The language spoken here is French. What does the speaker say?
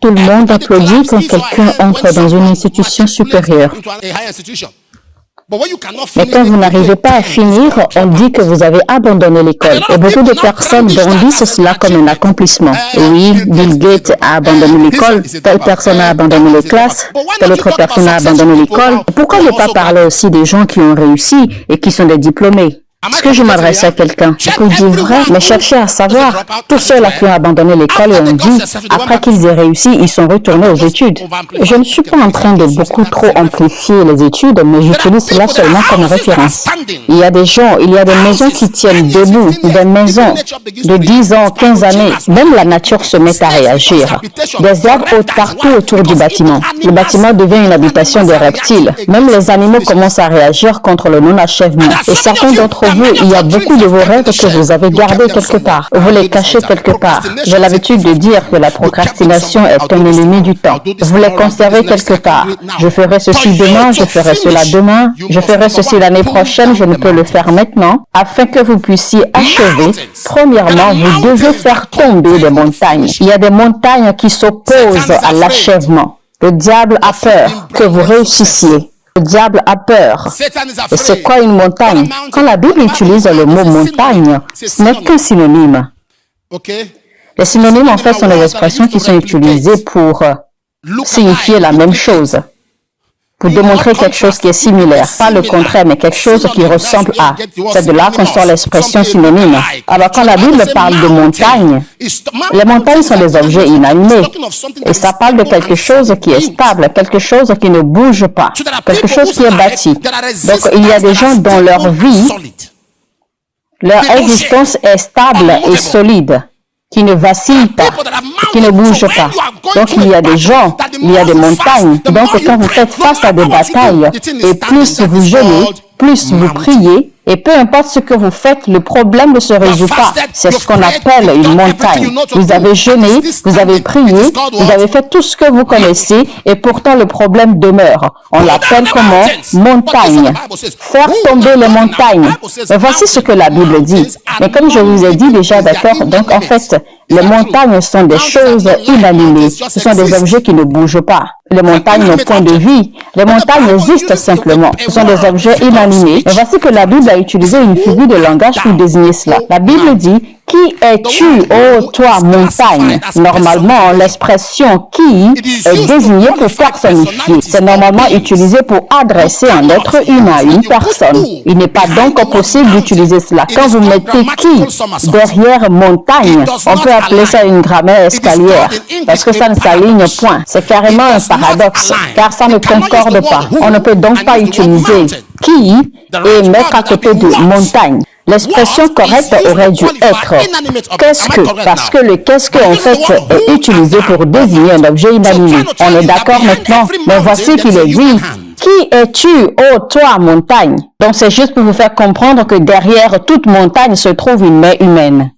Tout le monde applaudit quand quelqu'un entre dans une institution supérieure. Mais quand vous n'arrivez pas à finir, on dit que vous avez abandonné l'école. Et beaucoup de personnes brandissent cela comme un accomplissement. Oui, Bill Gates a abandonné l'école, telle personne a abandonné les classes, telle autre personne a abandonné l'école. Pourquoi ne pas parler aussi des gens qui ont réussi et qui sont des diplômés? Est-ce que je m'adresse à quelqu'un? Je vous dis vrai, mais cherchez à savoir. Tous ceux-là qui ont abandonné l'école et ont dit, après qu'ils aient réussi, ils sont retournés aux études. Je ne suis pas en train de beaucoup trop amplifier les études, mais j'utilise cela seulement comme référence. Il y a des gens, il y a des maisons qui tiennent debout, des maisons de 10 ans, 15 années. Même la nature se met à réagir. Des arbres hauts partout autour du bâtiment. Le bâtiment devient une habitation des reptiles. Même les animaux commencent à réagir contre le non-achèvement. Et certains d'entre vous, il y a beaucoup de vos rêves que vous avez gardés quelque part. Vous les cachez quelque part. J'ai l'habitude de dire que la procrastination est un ennemi du temps. Vous les conservez quelque part. Je ferai ceci demain, je ferai cela demain, je ferai ceci l'année prochaine, je ne peux le faire maintenant. Afin que vous puissiez achever, premièrement, vous devez faire tomber des montagnes. Il y a des montagnes qui s'opposent à l'achèvement. Le diable a peur que vous réussissiez. Le diable a peur. Et c'est quoi une montagne? Quand la Bible utilise le mot montagne, ce n'est qu'un synonyme. Les synonymes, en fait, sont des expressions qui sont utilisées pour signifier la même chose. Pour démontrer quelque chose qui est similaire. Pas le contraire, mais quelque chose qui ressemble à. C'est de là qu'on sort l'expression synonyme. Alors, quand la Bible parle de montagne, les montagnes sont des objets inanimés. Et ça parle de quelque chose qui est stable, quelque chose qui ne bouge pas, quelque chose qui est bâti. Donc, il y a des gens dont leur vie, leur existence est stable et solide, qui ne vacille pas, qui ne bouge pas. Donc, il y a des gens, il y a des montagnes. Donc, quand vous faites face à des batailles, et plus vous jeûnez, plus vous priez, et peu importe ce que vous faites, le problème ne se résout pas. C'est ce qu'on appelle une montagne. Vous avez jeûné, vous avez prié, vous avez fait tout ce que vous connaissez, et pourtant le problème demeure. On l'appelle comment? Montagne. Faire tomber les montagnes. Mais voici ce que la Bible dit. Mais comme je vous ai dit déjà, d'accord, donc en fait, les montagnes sont des choses inanimées. Ce sont des objets qui ne bougent pas. Les montagnes n'ont point de vie. Les montagnes existent simplement. Ce sont des objets inanimés. Mais voici que la Bible a utilisé une figure de langage pour désigner cela. La Bible dit, « Qui es-tu, ô toi, montagne ?» Normalement, l'expression « qui » est désignée pour personnifier. C'est normalement utilisé pour adresser un être humain, une personne. Il n'est pas donc possible d'utiliser cela. Quand vous mettez « qui » derrière « montagne », on peut appeler ça une grammaire escalière, parce que ça ne s'aligne point. C'est carrément un paradoxe, car ça ne concorde pas. On ne peut donc pas utiliser « qui » et mettre à côté de « montagne ». L'expression correcte aurait dû être « qu'est-ce que ?» parce que le « qu'est-ce que » en fait est utilisé pour désigner un objet inanimé. On est d'accord maintenant? Mais voici qu'il est dit « Qui es-tu, ô toi, montagne ?» Donc c'est juste pour vous faire comprendre que derrière toute montagne se trouve une main humaine.